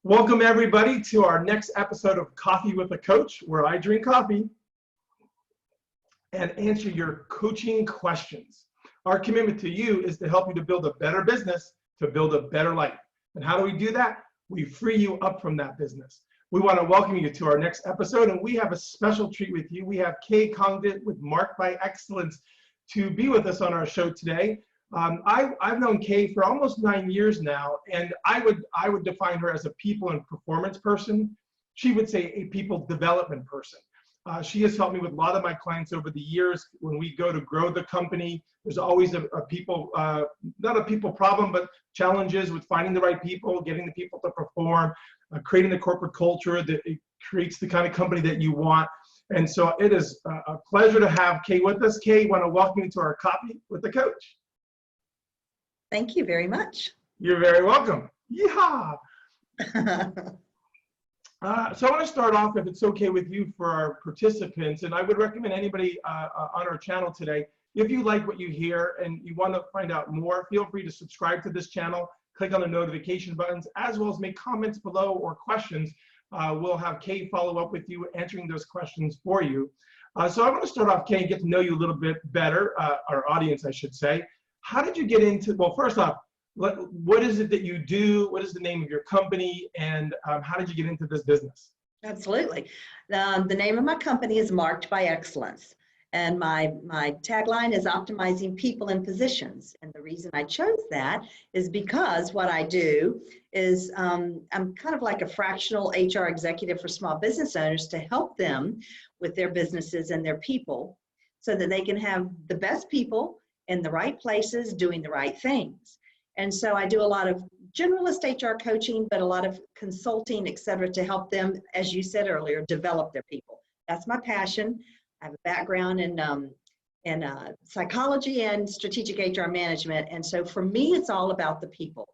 Welcome everybody to our next episode of Coffee with a Coach, where I drink coffee and answer your coaching questions. Our commitment to you is to help you to build a better business, to build a better life. And how do we do that? We free you up from that business. We want to welcome you to our next episode, and we have a special treat with you. We have Kay Congdon with Marked by Excellence to be with us on our show today. I've known Kay for almost 9 years now, and I would define her as a people and performance person. She would say a people development person. She has helped me with a lot of my clients over the years. When we go to grow the company, there's always a people, not a people problem, but challenges with finding the right people, getting the people to perform, creating the corporate culture that it creates the kind of company that you want. And so it is a pleasure to have Kay with us. Kay, I want to welcome you to our Coffee with the Coach. Thank you very much. You're very welcome. Yeehaw! So I want to start off, if it's okay with you, for our participants, and I would recommend anybody on our channel today, if you like what you hear and you want to find out more, feel free to subscribe to this channel, click on the notification buttons, as well as make comments below or questions. We'll have Kay follow up with you, answering those questions for you. So I want to start off, Kay, and get to know you a little bit better, our audience, I should say. How did you get into, well, first off, what is it that you do? What is the name of your company? And how did you get into this business? Absolutely. The name of my company is Marked by Excellence. And my tagline is optimizing people and positions. And the reason I chose that is because what I do is I'm kind of like a fractional HR executive for small business owners to help them with their businesses and their people so that they can have the best people in the right places doing the right things. And so I do a lot of generalist HR coaching, but a lot of consulting, et cetera, to help them, as you said earlier, develop their people. That's my passion. I have a background in psychology and strategic HR management. And so for me, it's all about the people,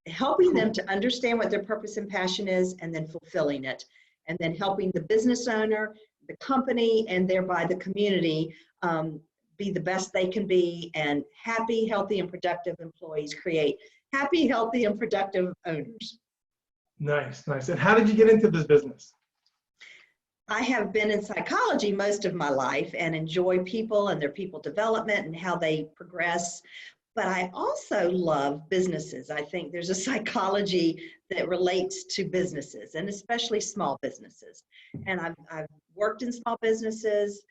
helping them to understand what their purpose and passion is, and then fulfilling it, and then helping the business owner, the company, and thereby the community be the best they can be, and happy, healthy, and productive employees create happy, healthy, and productive owners. Nice, nice. And how did you get into this business? I have been in psychology most of my life and enjoy people and their people development and how they progress. But I also love businesses. I think there's a psychology that relates to businesses, and especially small businesses. And I've worked in small businesses.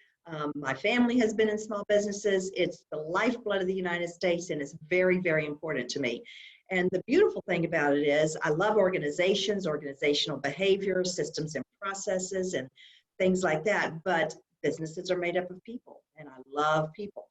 My family has been in small businesses. It's the lifeblood of the United States, and it's very, very important to me. And the beautiful thing about it is I love organizations, organizational behavior, systems and processes, and things like that. But businesses are made up of people, and I love people.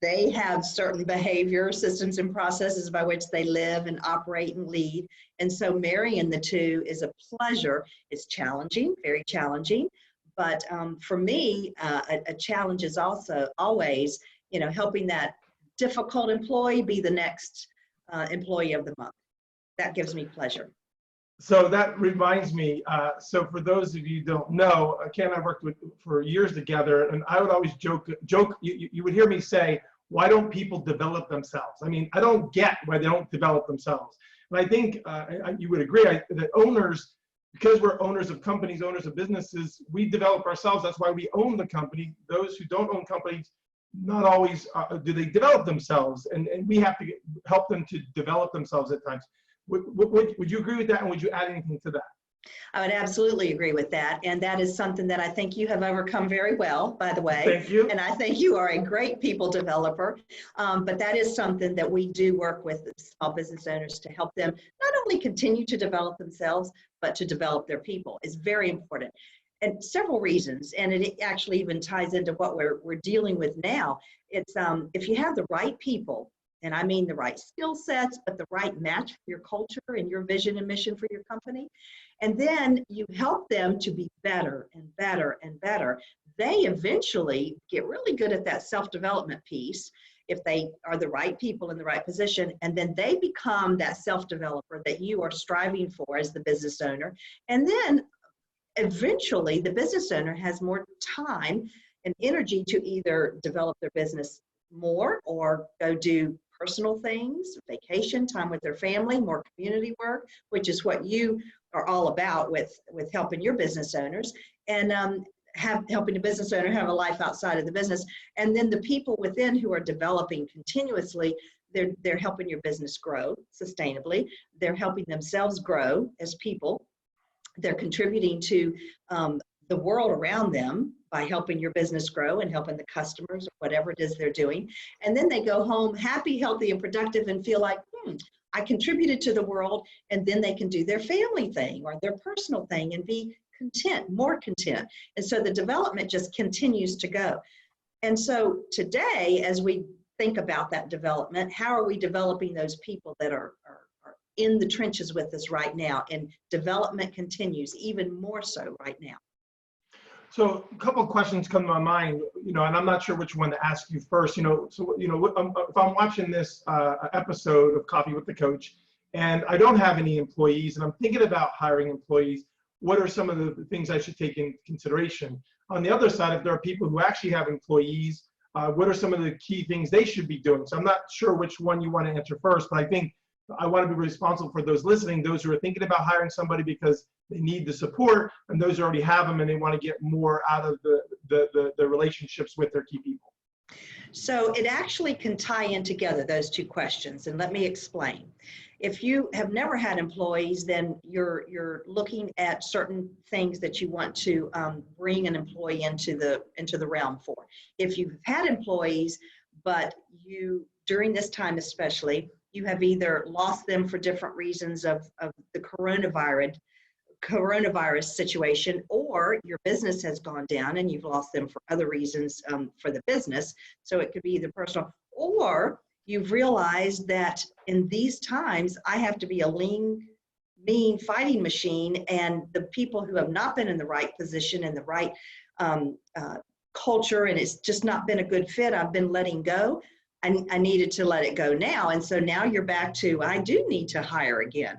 They have certain behavior, systems, and processes by which they live and operate and lead. And so marrying the two is a pleasure. It's challenging, very challenging. But for me, a challenge is also always, helping that difficult employee be the next employee of the month. That gives me pleasure. So that reminds me, so for those of you who don't know, Kay and I worked for years together, and I would always joke, you would hear me say, why don't people develop themselves? I mean, I don't get why they don't develop themselves. And I think you would agree that owners, because we're owners of companies, owners of businesses, we develop ourselves. That's why we own the company. Those who don't own companies, not always do they develop themselves, and we have to help them to develop themselves at times. Would you agree with that, and would you add anything to that? I would absolutely agree with that, and that is something that I think you have overcome very well, by the way. Thank you. And I think you are a great people developer, but that is something that we do work with small business owners to help them not only continue to develop themselves, but to develop their people. Is very important, and several reasons, and it actually even ties into what we're dealing with now. It's if you have the right people, and I mean the right skill sets, but the right match for your culture and your vision and mission for your company, and then you help them to be better and better and better, they eventually get really good at that self-development piece if they are the right people in the right position, and then they become that self-developer that you are striving for as the business owner. And then eventually the business owner has more time and energy to either develop their business more or go do personal things, vacation, time with their family, more community work, which is what you are all about with helping your business owners, and helping a business owner have a life outside of the business. And then the people within who are developing continuously, they're helping your business grow sustainably. They're helping themselves grow as people. They're contributing to the world around them by helping your business grow and helping the customers or whatever it is they're doing. And then they go home happy, healthy, and productive and feel like, I contributed to the world, and then they can do their family thing or their personal thing and be content, more content. And so the development just continues to go. And so today, as we think about that development, how are we developing those people that are in the trenches with us right now? And development continues even more so right now. So a couple of questions come to my mind, and I'm not sure which one to ask you first. If I'm watching this episode of Coffee with the Coach and I don't have any employees and I'm thinking about hiring employees, what are some of the things I should take into consideration? On the other side, if there are people who actually have employees, what are some of the key things they should be doing? So I'm not sure which one you want to answer first, but I think I want to be responsible for those listening, those who are thinking about hiring somebody because they need the support, and those who already have them and they want to get more out of the relationships with their key people. So it actually can tie in together, those two questions, and let me explain. If you have never had employees, then you're looking at certain things that you want to bring an employee into the realm for. If you've had employees, but during this time especially, you have either lost them for different reasons of the coronavirus situation, or your business has gone down and you've lost them for other reasons for the business. So it could be either personal, or you've realized that in these times, I have to be a lean, mean fighting machine, and the people who have not been in the right position and the right culture, and it's just not been a good fit, I've been letting go. I needed to let it go now. And so now you're back to, I do need to hire again,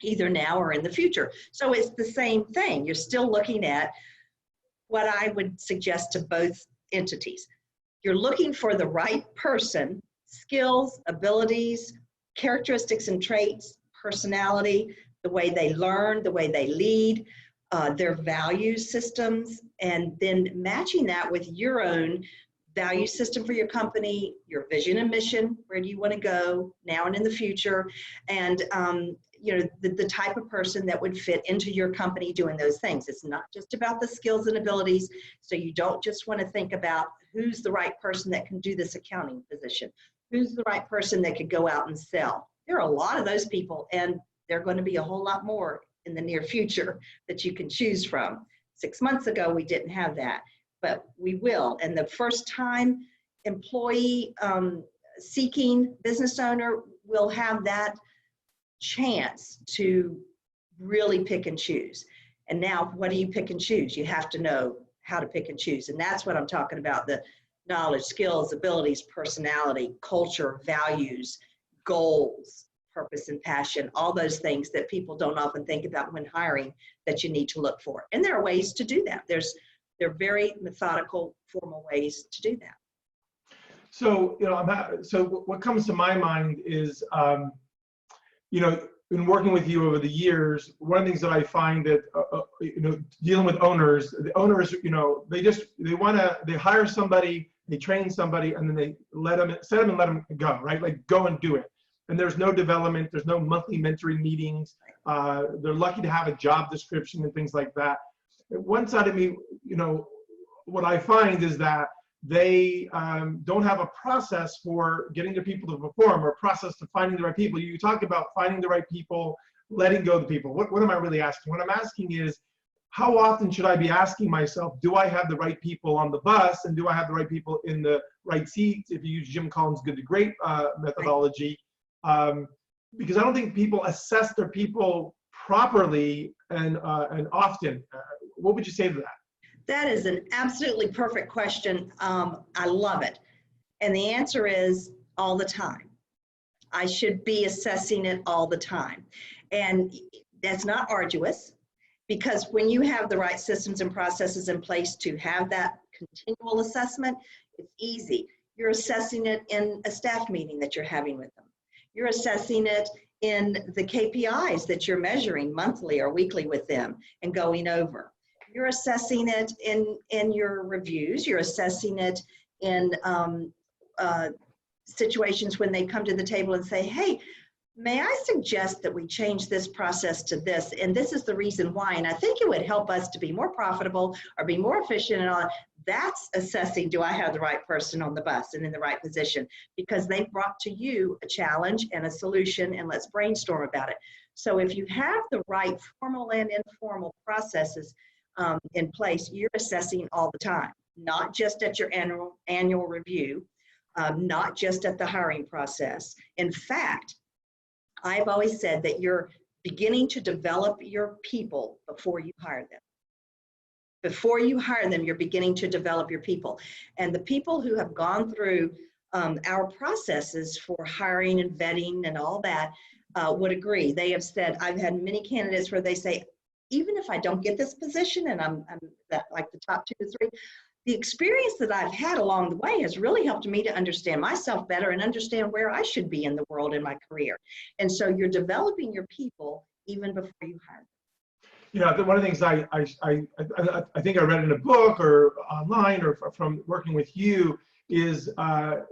either now or in the future. So it's the same thing. You're still looking at what I would suggest to both entities. You're looking for the right person, skills, abilities, characteristics and traits, personality, the way they learn, the way they lead, their value systems, and then matching that with your own value system for your company, your vision and mission, where do you want to go now and in the future, and the type of person that would fit into your company doing those things. It's not just about the skills and abilities, so you don't just want to think about who's the right person that can do this accounting position, who's the right person that could go out and sell. There are a lot of those people, and there are going to be a whole lot more in the near future that you can choose from. 6 months ago, we didn't have that, but we will. And the first time employee seeking business owner will have that chance to really pick and choose. And now, what do you pick and choose? You have to know how to pick and choose. And that's what I'm talking about, the knowledge, skills, abilities, personality, culture, values, goals, purpose and passion, all those things that people don't often think about when hiring that you need to look for. And there are ways to do that. They're very methodical, formal ways to do that. So, so what comes to my mind is, in working with you over the years, one of the things that I find that, dealing with owners, the owners, they hire somebody, they train somebody, and then they set them and let them go, right? Like, go and do it. And there's no development, there's no monthly mentoring meetings. They're lucky to have a job description and things like that. One side of me, what I find is that they don't have a process for getting the people to perform, or a process to finding the right people. You talk about finding the right people, letting go of the people. What am I really asking? What I'm asking is, how often should I be asking myself, do I have the right people on the bus, and do I have the right people in the right seats, if you use Jim Collins' good to great methodology? Because I don't think people assess their people properly and often. What would you say to that? That is an absolutely perfect question. I love it. And the answer is all the time. I should be assessing it all the time. And that's not arduous, because when you have the right systems and processes in place to have that continual assessment, it's easy. You're assessing it in a staff meeting that you're having with them. You're assessing it in the KPIs that you're measuring monthly or weekly with them and going over. You're assessing it in your reviews. You're assessing it in situations when they come to the table and say, hey, may I suggest that we change this process to this, and this is the reason why, and I think it would help us to be more profitable or be more efficient and all. That's assessing, do I have the right person on the bus and in the right position? Because they brought to you a challenge and a solution, and let's brainstorm about it. So if you have the right formal and informal processes in place, you're assessing all the time, not just at your annual review, not just at the hiring process. In fact, I've always said that you're beginning to develop your people before you hire them. Before you hire them, you're beginning to develop your people. And the people who have gone through our processes for hiring and vetting and all that would agree. They have said, I've had many candidates where they say, even if I don't get this position and I'm like the top 2 to 3, the experience that I've had along the way has really helped me to understand myself better and understand where I should be in the world in my career. And so you're developing your people even before you hire them. Yeah, one of the things I think I read in a book or online or from working with you is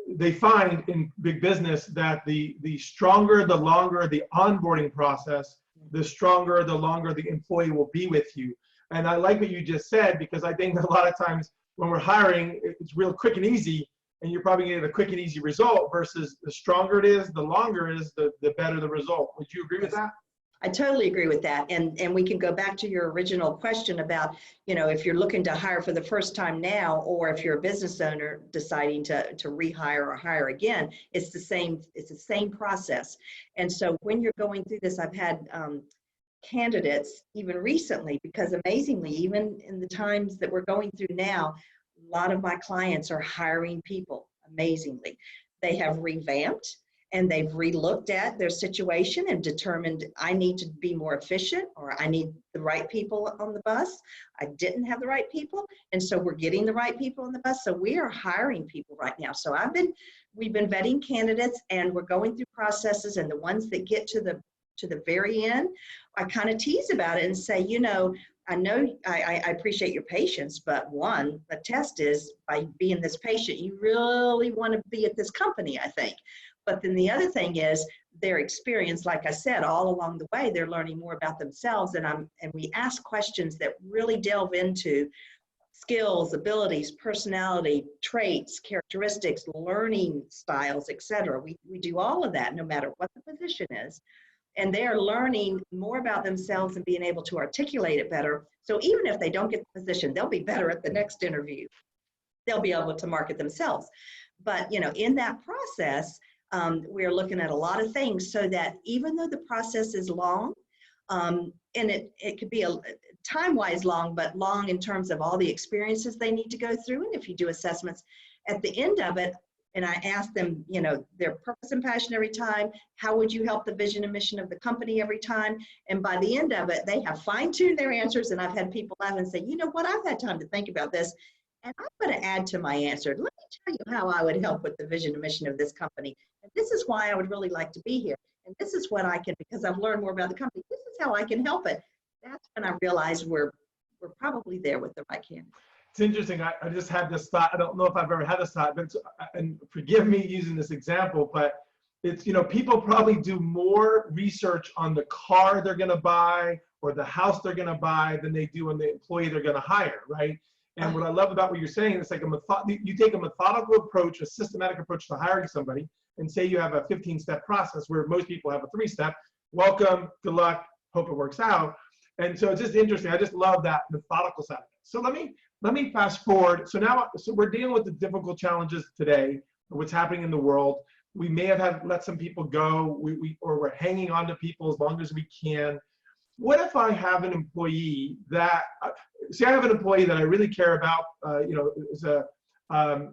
they find in big business that the stronger, the longer the onboarding process, the stronger, the longer the employee will be with you. And I like what you just said, because I think that a lot of times when we're hiring, it's real quick and easy, and you're probably getting a quick and easy result, versus the stronger it is, the longer it is, the better the result. Would you agree with that? I totally agree with that. And we can go back to your original question about, if you're looking to hire for the first time now, or if you're a business owner deciding to rehire or hire again, it's the same process. And so when you're going through this, I've had candidates even recently, because amazingly, even in the times that we're going through now, a lot of my clients are hiring people amazingly. They have revamped and they've relooked at their situation and determined, I need to be more efficient, or I need the right people on the bus. I didn't have the right people. And so we're getting the right people on the bus. So we are hiring people right now. So we've been vetting candidates, and we're going through processes, and the ones that get to the very end, I kind of tease about it and say, I know I appreciate your patience, but one, the test is by being this patient, you really want to be at this company, I think. But then the other thing is their experience, like I said, all along the way, they're learning more about themselves. And we ask questions that really delve into skills, abilities, personality, traits, characteristics, learning styles, etc. We do all of that no matter what the position is. And they're learning more about themselves and being able to articulate it better. So even if they don't get the position, they'll be better at the next interview. They'll be able to market themselves. But in that process, we're looking at a lot of things, so that even though the process is long, and it could be a time-wise long, but long in terms of all the experiences they need to go through. And if you do assessments at the end of it, and I ask them, their purpose and passion every time, how would you help the vision and mission of the company every time? And by the end of it, they have fine-tuned their answers. And I've had people laugh and say, you know what, I've had time to think about this, and I'm going to add to my answer. Let me tell you how I would help with the vision and mission of this company. And this is why I would really like to be here. And this is what I can, because I've learned more about the company, this is how I can help it. That's when I realized we're probably there with the right candidate. It's interesting. I just had this thought. I don't know if I've ever had this thought, but and forgive me using this example, but it's, people probably do more research on the car they're going to buy or the house they're going to buy than they do on the employee they're going to hire, right? And what I love about what you're saying, it's like you take a methodical approach, a systematic approach to hiring somebody, and say you have a 15-step process where most people have a 3-step. Welcome, good luck, hope it works out. And so it's just interesting. I just love that methodical side of it. So let me fast forward. So now, we're dealing with the difficult challenges today, what's happening in the world. We may have let some people go, or we're hanging on to people as long as we can. What if I have an employee that, say I have an employee that I really care about,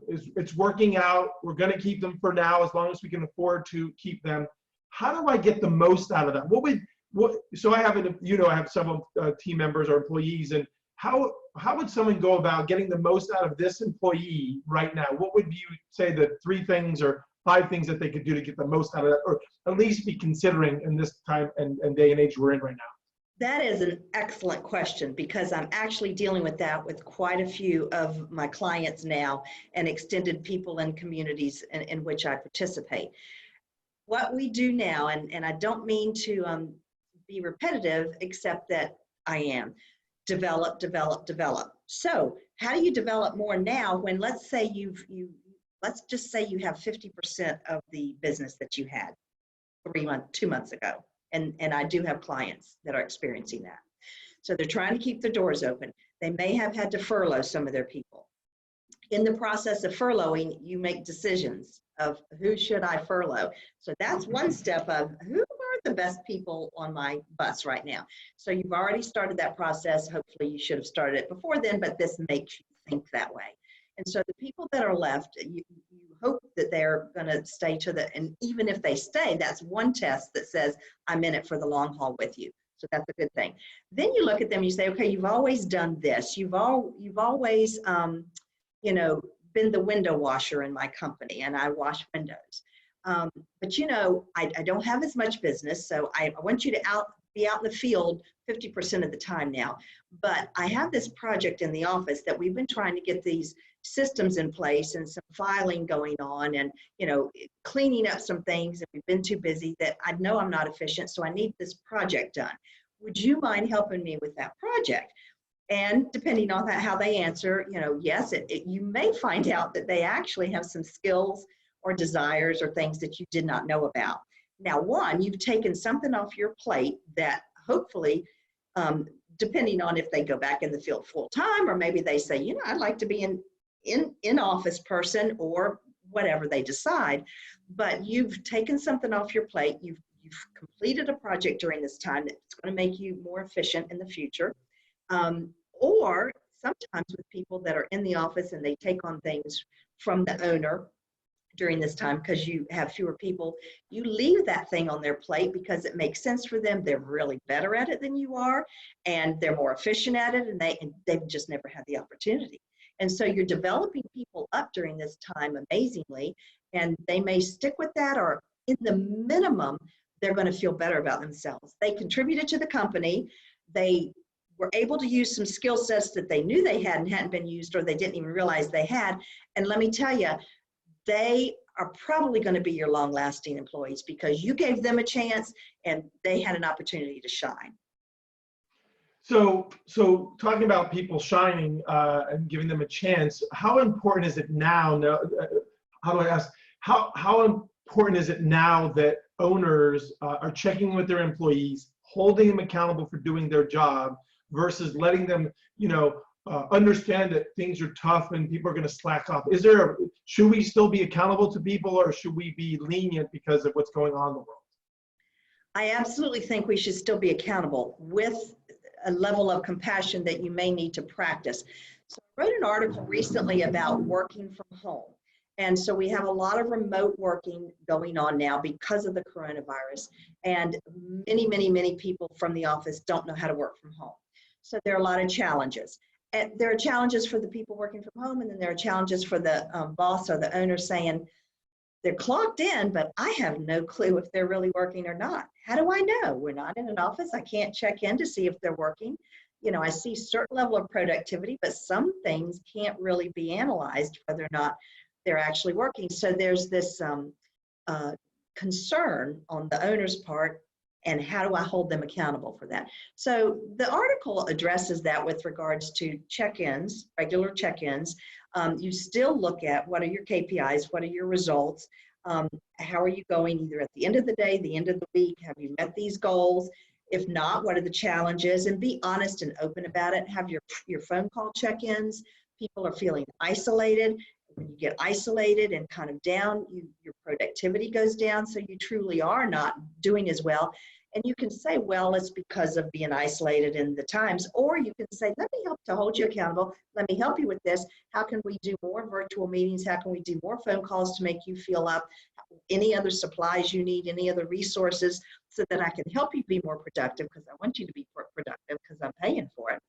it's working out, we're going to keep them for now as long as we can afford to keep them. How do I get the most out of them? So I have I have several team members or employees, and how would someone go about getting the most out of this employee right now? What would you say the 3 things or 5 things that they could do to get the most out of that, or at least be considering in this time and day and age we're in right now? That is an excellent question, because I'm actually dealing with that with quite a few of my clients now and extended people and communities in which I participate. What we do now, and I don't mean to be repetitive, except that I am, develop, develop, develop. So how do you develop more now when, let's say let's just say you have 50% of the business that you had 2 months ago. And I do have clients that are experiencing that. So they're trying to keep their doors open. They may have had to furlough some of their people. In the process of furloughing, you make decisions of who should I furlough. So that's one step of who are the best people on my bus right now. So you've already started that process. Hopefully you should have started it before then, but this makes you think that way. And so the people that are left, you hope that they're going to stay and even if they stay, that's one test that says, I'm in it for the long haul with you. So that's a good thing. Then you look at them and you say, okay, you've always done this. You've always, been the window washer in my company, and I wash windows. But I don't have as much business, so I want you to be out in the field 50% of the time now. But I have this project in the office that we've been trying to get these systems in place and some filing going on and, cleaning up some things, and we've been too busy that I know I'm not efficient, so I need this project done. Would you mind helping me with that project? And depending on how they answer, yes, you may find out that they actually have some skills or desires or things that you did not know about. Now, one, you've taken something off your plate that hopefully, depending on if they go back in the field full time, or maybe they say, I'd like to be in office person, or whatever they decide, but you've taken something off your plate. You've completed a project during this time that's going to make you more efficient in the future. Or sometimes with people that are in the office and they take on things from the owner during this time, because you have fewer people, you leave that thing on their plate because it makes sense for them. They're really better at it than you are, and they're more efficient at it, and they've just never had the opportunity. And so you're developing people up during this time amazingly, and they may stick with that, or in the minimum, they're going to feel better about themselves. They contributed to the company. They were able to use some skill sets that they knew they had and hadn't been used, or they didn't even realize they had. And let me tell you, they are probably going to be your long-lasting employees because you gave them a chance and they had an opportunity to shine. So talking about people shining and giving them a chance, how important is it now? How do I ask? How important is it now that owners are checking with their employees, holding them accountable for doing their job, versus letting them, understand that things are tough and people are going to slack off? Should we still be accountable to people, or should we be lenient because of what's going on in the world? I absolutely think we should still be accountable with a level of compassion that you may need to practice. So I wrote an article recently about working from home. And so we have a lot of remote working going on now because of the coronavirus. And many, many, many people from the office don't know how to work from home. So there are a lot of challenges. And there are challenges for the people working from home, and then there are challenges for the boss or the owner saying, they're clocked in, but I have no clue if they're really working or not. How do I know? We're not in an office. I can't check in to see if they're working. I see a certain level of productivity, but some things can't really be analyzed whether or not they're actually working. So there's this concern on the owner's part, and how do I hold them accountable for that? So the article addresses that with regards to check-ins, regular check-ins. You still look at what are your KPIs, what are your results, how are you going either at the end of the day, the end of the week, have you met these goals? If not, what are the challenges? And be honest and open about it. Have your phone call check-ins. People are feeling isolated. When you get isolated and kind of down, your productivity goes down, so you truly are not doing as well. And you can say, well, it's because of being isolated in the times, or you can say, let me help to hold you accountable. Let me help you with this. How can we do more virtual meetings? How can we do more phone calls to make you feel up? Any other supplies you need, any other resources, so that I can help you be more productive, because I want you to be productive because I'm paying for it.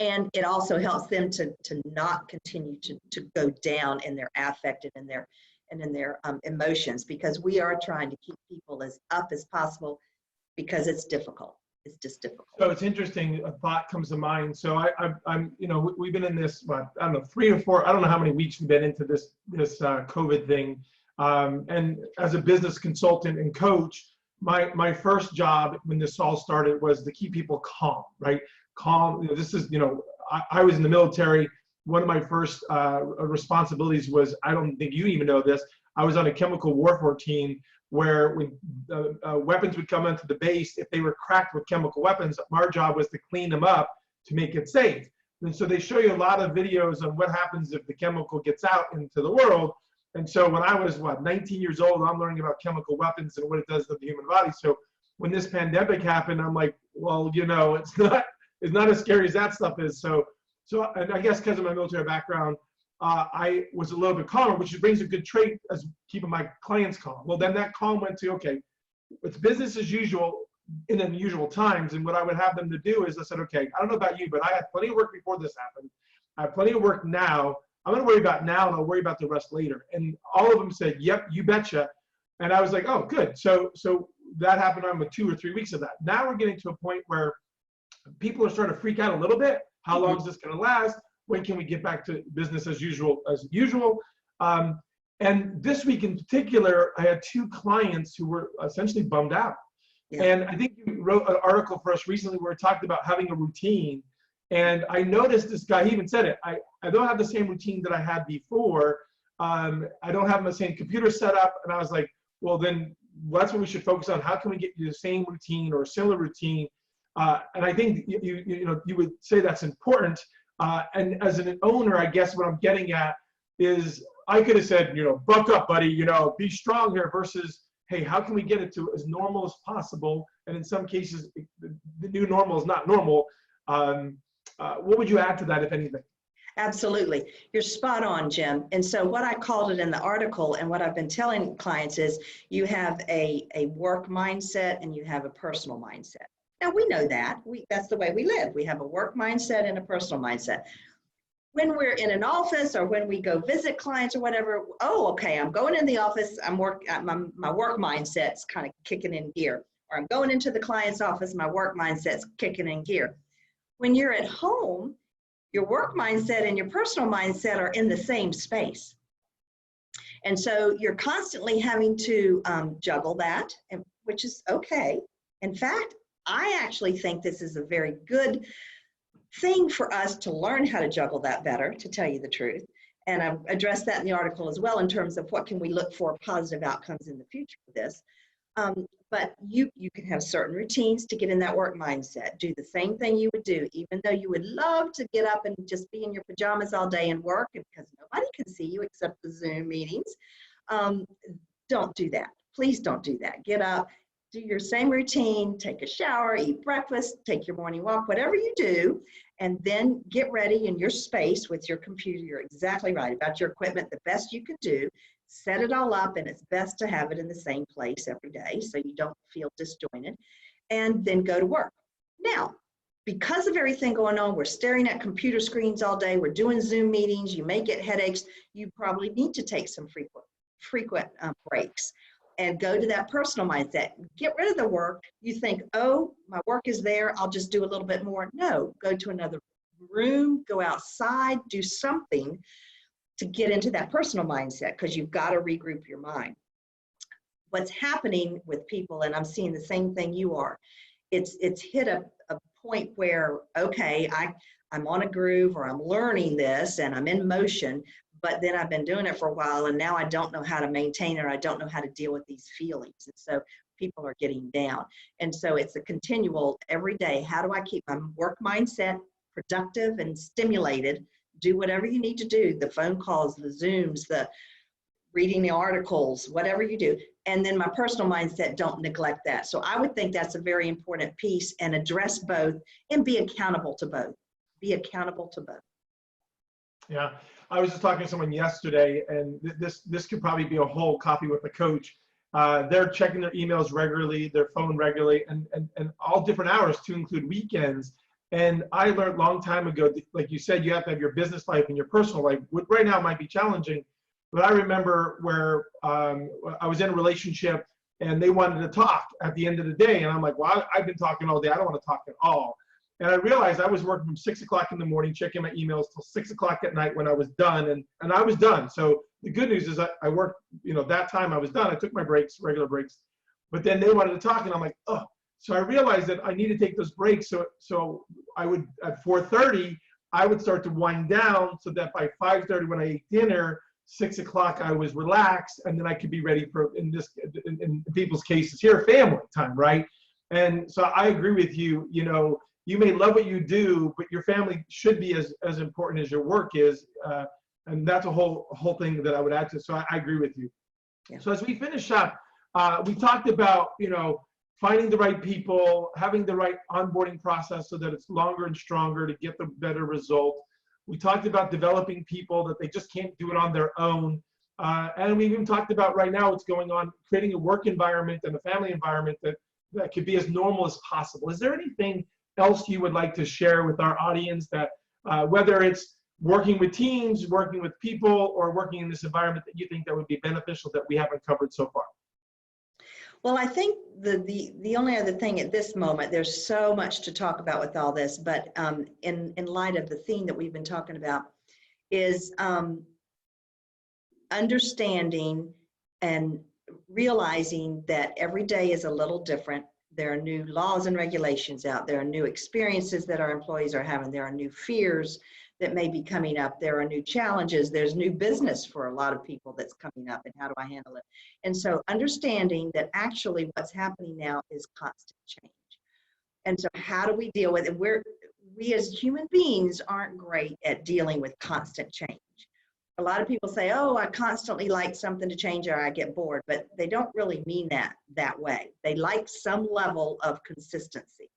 And it also helps them to not continue to go down in their affect and in their emotions, because we are trying to keep people as up as possible, because it's difficult. It's just difficult. So it's interesting. A thought comes to mind. So I'm, you know, we've been in this, what, I don't know, 3 or 4. I don't know how many weeks we've been into this COVID thing. And as a business consultant and coach, my first job when this all started was to keep people calm, right? Calm. You know, this is, you know, I was in the military. One of my first responsibilities was, I don't think you even know this, I was on a chemical warfare team where when weapons would come into the base, if they were cracked with chemical weapons, our job was to clean them up to make it safe. And so they show you a lot of videos on what happens if the chemical gets out into the world. And so when I was, 19 years old, I'm learning about chemical weapons and what it does to the human body. So when this pandemic happened, I'm like, well, you know, it's not as scary as that stuff is. So and I guess because of my military background, I was a little bit calmer, which brings a good trait as keeping my clients calm. Well, then that calm went to, okay, it's business as usual in unusual times. And what I would have them to do is I said, okay, I don't know about you, but I had plenty of work before this happened. I have plenty of work now. I'm going to worry about now and I'll worry about the rest later. And all of them said, yep, you betcha. And I was like, oh, good. So that happened on with 2 or 3 weeks of that. Now we're getting to a point where people are starting to freak out a little bit. How long is this going to last? When can we get back to business as usual? And this week in particular, I had 2 clients who were essentially bummed out. Yeah. And I think you wrote an article for us recently where it talked about having a routine. And I noticed this guy, he even said it, I don't have the same routine that I had before. I don't have the same computer set up. And I was like, well, then that's what we should focus on. How can we get you the same routine or a similar routine? And I think you would say that's important. And as an owner, I guess what I'm getting at is I could have said, buck up, buddy, be strong here, versus, hey, how can we get it to as normal as possible? And in some cases, the new normal is not normal. What would you add to that, if anything? Absolutely. You're spot on, Jim. And so what I called it in the article, and what I've been telling clients, is you have a work mindset and you have a personal mindset. Now, we know that. That's the way we live. We have a work mindset and a personal mindset. When we're in an office or when we go visit clients or whatever, oh, okay, I'm going in the office, my work mindset's kind of kicking in gear. Or I'm going into the client's office, my work mindset's kicking in gear. When you're at home, your work mindset and your personal mindset are in the same space. And so you're constantly having to juggle that, which is okay. In fact, I actually think this is a very good thing for us to learn how to juggle that better, to tell you the truth. And I've addressed that in the article as well, in terms of what can we look for positive outcomes in the future of this. But you can have certain routines to get in that work mindset. Do the same thing you would do, even though you would love to get up and just be in your pajamas all day and work, because nobody can see you except the Zoom meetings. Don't do that. Please don't do that. Get up, do your same routine, take a shower, eat breakfast, take your morning walk, whatever you do, and then get ready in your space with your computer. You're exactly right about your equipment, the best you can do. Set it all up, and it's best to have it in the same place every day so you don't feel disjointed, and then go to work. Now, because of everything going on, we're staring at computer screens all day, we're doing Zoom meetings, you may get headaches, you probably need to take some frequent breaks and go to that personal mindset. Get rid of the work. You think, oh, my work is there, I'll just do a little bit more. No, go to another room, go outside, do something to get into that personal mindset, because you've got to regroup your mind. What's happening with people, and I'm seeing the same thing you are, it's hit a point where, okay, I'm on a groove, or I'm learning this and I'm in motion, but then I've been doing it for a while and now I don't know how to maintain it, or I don't know how to deal with these feelings. And so people are getting down. And so it's a continual every day. How do I keep my work mindset productive and stimulated? Do whatever you need to do, the phone calls, the Zooms, the reading the articles, whatever you do. And then my personal mindset, don't neglect that. So I would think that's a very important piece, and address both and be accountable to both. Be accountable to both. Yeah, I was just talking to someone yesterday, and this could probably be a whole coffee with a coach. They're checking their emails regularly, their phone regularly, and all different hours to include weekends. And I learned a long time ago, like you said, you have to have your business life and your personal life. Right now might be challenging, but I remember where I was in a relationship and they wanted to talk at the end of the day. And I'm like, well, I've been talking all day. I don't want to talk at all. And I realized I was working from 6 o'clock in the morning, checking my emails till 6 o'clock at night when I was done. And I was done. So the good news is I worked, that time I was done. I took my breaks, regular breaks, but then they wanted to talk and I'm like, oh. So I realized that I need to take those breaks. So I would, at 4:30, I would start to wind down so that by 5:30 when I ate dinner, 6 o'clock I was relaxed, and then I could be ready for, in people's cases here, family time, right? And so I agree with you. You may love what you do, but your family should be as important as your work is, and that's a whole thing that I would add to. So I agree with you. Yeah. So as we finish up, we talked about finding the right people, having the right onboarding process so that it's longer and stronger to get the better result. We talked about developing people that they just can't do it on their own. And we even talked about right now what's going on, creating a work environment and a family environment that could be as normal as possible. Is there anything else you would like to share with our audience that whether it's working with teams, working with people, or working in this environment that you think that would be beneficial that we haven't covered so far? Well, I think the only other thing at this moment, there's so much to talk about with all this, but in light of the theme that we've been talking about, is understanding and realizing that every day is a little different. There are new laws and regulations out. There are new experiences that our employees are having. There are new fears that may be coming up. There are new challenges. There's new business for a lot of people that's coming up, and how do I handle it? And so understanding that actually what's happening now is constant change. And so how do we deal with it? We as human beings aren't great at dealing with constant change. A lot of people say, oh, I constantly like something to change or I get bored, but they don't really mean that way. They like some level of consistency,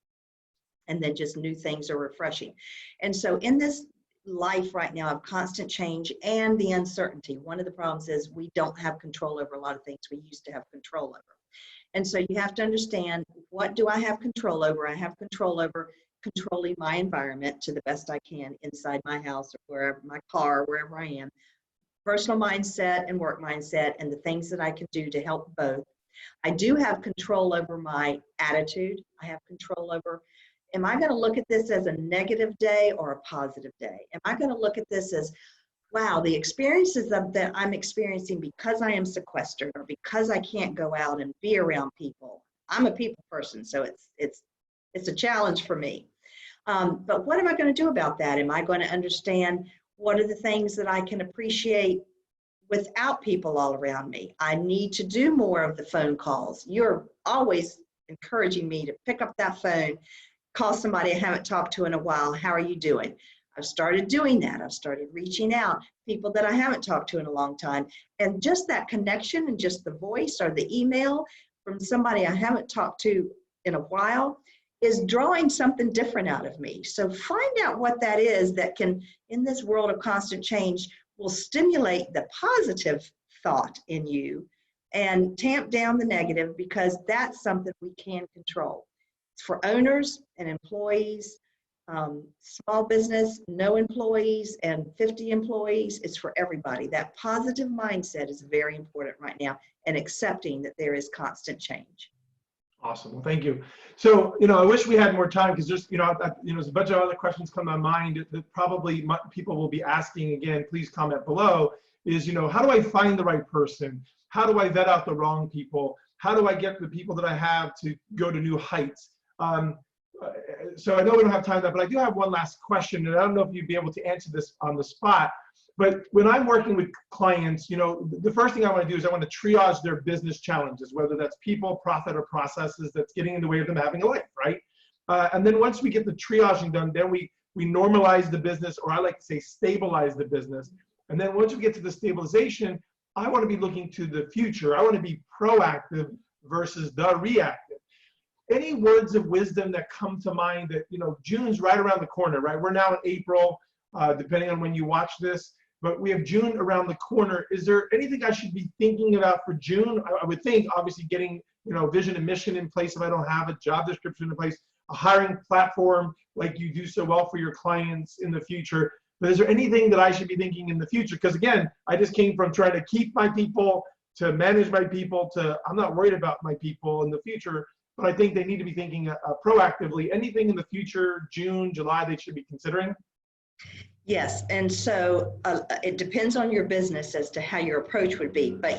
and then just new things are refreshing. And so in this life right now of constant change and the uncertainty, one of the problems is we don't have control over a lot of things we used to have control over. And so you have to understand, what do I have control over? I have control over controlling my environment to the best I can inside my house or wherever, my car, wherever I am. Personal mindset and work mindset, and the things that I can do to help both. I do have control over my attitude. I have control over, am I going to look at this as a negative day or a positive day? Am I going to look at this as, wow, the experiences that I'm experiencing because I am sequestered or because I can't go out and be around people? I'm a people person, so it's a challenge for me. But what am I going to do about that? Am I going to understand what are the things that I can appreciate without people all around me? I need to do more of the phone calls. You're always encouraging me to pick up that phone, call somebody I haven't talked to in a while. How are you doing? I've started doing that. I've started reaching out, people that I haven't talked to in a long time. And just that connection and just the voice or the email from somebody I haven't talked to in a while is drawing something different out of me. So find out what that is that can, in this world of constant change, will stimulate the positive thought in you and tamp down the negative, because that's something we can control. It's for owners and employees, small business, no employees, and 50 employees. It's for everybody. That positive mindset is very important right now, and accepting that there is constant change. Awesome. Well, thank you. So, I wish we had more time, because there's, there's a bunch of other questions come to my mind that probably people will be asking. Again, please comment below. Is, how do I find the right person? How do I vet out the wrong people? How do I get the people that I have to go to new heights? So I know we don't have time for that, but I do have one last question, and I don't know if you'd be able to answer this on the spot. But when I'm working with clients, the first thing I want to do is I want to triage their business challenges, whether that's people, profit, or processes that's getting in the way of them having a life, right? And then once we get the triaging done, then we normalize the business, or I like to say stabilize the business. And then once we get to the stabilization, I want to be looking to the future. I want to be proactive versus the reactive. Any words of wisdom that come to mind that, June's right around the corner, right? We're now in April, depending on when you watch this. But we have June around the corner. Is there anything I should be thinking about for June? I would think, obviously, getting vision and mission in place if I don't have a job description in place. a hiring platform like you do so well for your clients in the future. But is there anything that I should be thinking in the future? Because again, I just came from trying to keep my people, to manage my people, to I'm not worried about my people in the future, but I think they need to be thinking proactively. Anything in the future, June, July, they should be considering? Yes, and so it depends on your business as to how your approach would be, but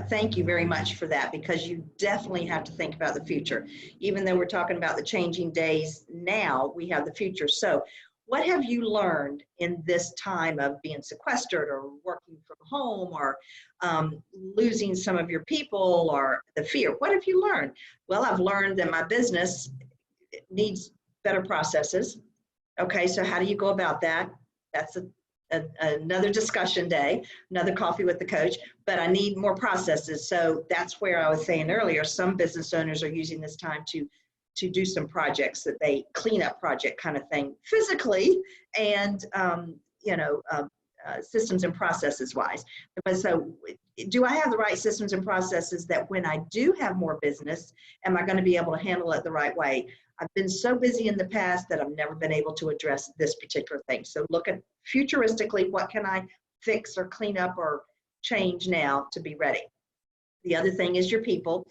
thank you very much for that, because you definitely have to think about the future. Even though we're talking about the changing days now, we have the future. So what have you learned in this time of being sequestered or working from home or losing some of your people or the fear? What have you learned? Well, I've learned that my business needs better processes. Okay, so how do you go about that? That's another discussion day, another coffee with the coach, but I need more processes. So that's where I was saying earlier, some business owners are using this time to do some projects that they clean up project kind of thing physically and, systems and processes wise. But so do I have the right systems and processes that when I do have more business, am I going to be able to handle it the right way? I've been so busy in the past that I've never been able to address this particular thing. So look at futuristically, what can I fix or clean up or change now to be ready? The other thing is your people.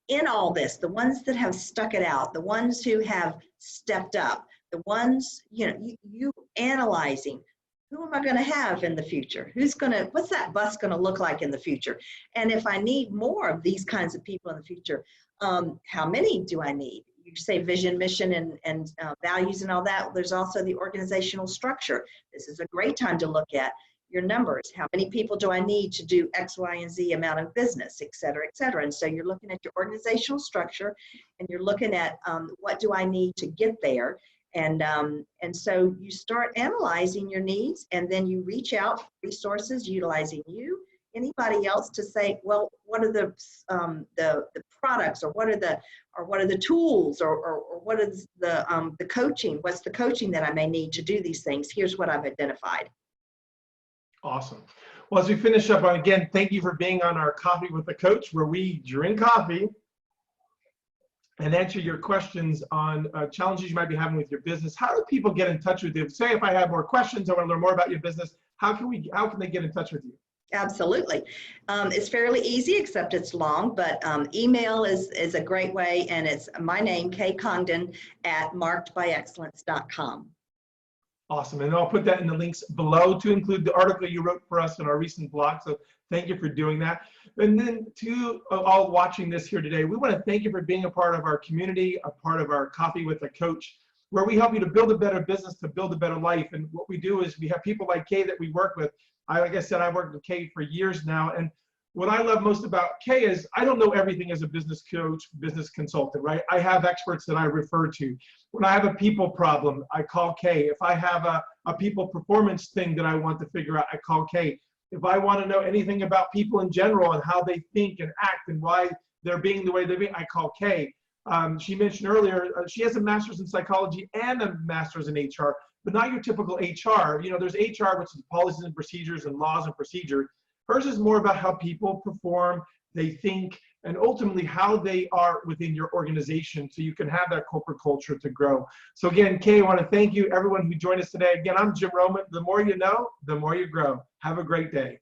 In all this, the ones that have stuck it out, the ones who have stepped up, the ones, you analyzing, who am I going to have in the future? What's that bus going to look like in the future? And if I need more of these kinds of people in the future, how many do I need? You say vision, mission, and values and all that. There's also the organizational structure. This is a great time to look at your numbers. How many people do I need to do X, Y, and Z amount of business, et cetera, et cetera. And so you're looking at your organizational structure and you're looking at what do I need to get there. And so you start analyzing your needs, and then you reach out for resources utilizing you, anybody else, to say, well, what are the products, or what are the tools, or what is the coaching? What's the coaching that I may need to do these things? Here's what I've identified. Awesome. Well, as we finish up, again, thank you for being on our Coffee with the Coach, where we drink coffee and answer your questions on challenges you might be having with your business. How do people get in touch with you? Say if I have more questions, I want to learn more about your business, how can they get in touch with you? Absolutely. It's fairly easy, except it's long, but email is a great way, and it's my name, Kay Congdon, at markedbyexcellence.com. Awesome. And I'll put that in the links below to include the article you wrote for us in our recent blog. So thank you for doing that. And then to all watching this here today, we want to thank you for being a part of our community, a part of our Coffee with a Coach, where we help you to build a better business, to build a better life. And what we do is we have people like Kay that we work with. Like I said, I've worked with Kay for years now. And what I love most about Kay is I don't know everything as a business coach, business consultant, right? I have experts that I refer to. When I have a people problem, I call Kay. If I have a people performance thing that I want to figure out, I call Kay. If I want to know anything about people in general and how they think and act and why they're being the way they're being, I call Kay. She mentioned earlier, she has a master's in psychology and a master's in HR, but not your typical HR. There's HR, which is policies and procedures and laws and procedure. Hers is more about how people perform, they think, and ultimately how they are within your organization, so you can have that corporate culture to grow. So again, Kay, I want to thank you, everyone who joined us today. Again, I'm Jim Roman. The more you know, the more you grow. Have a great day.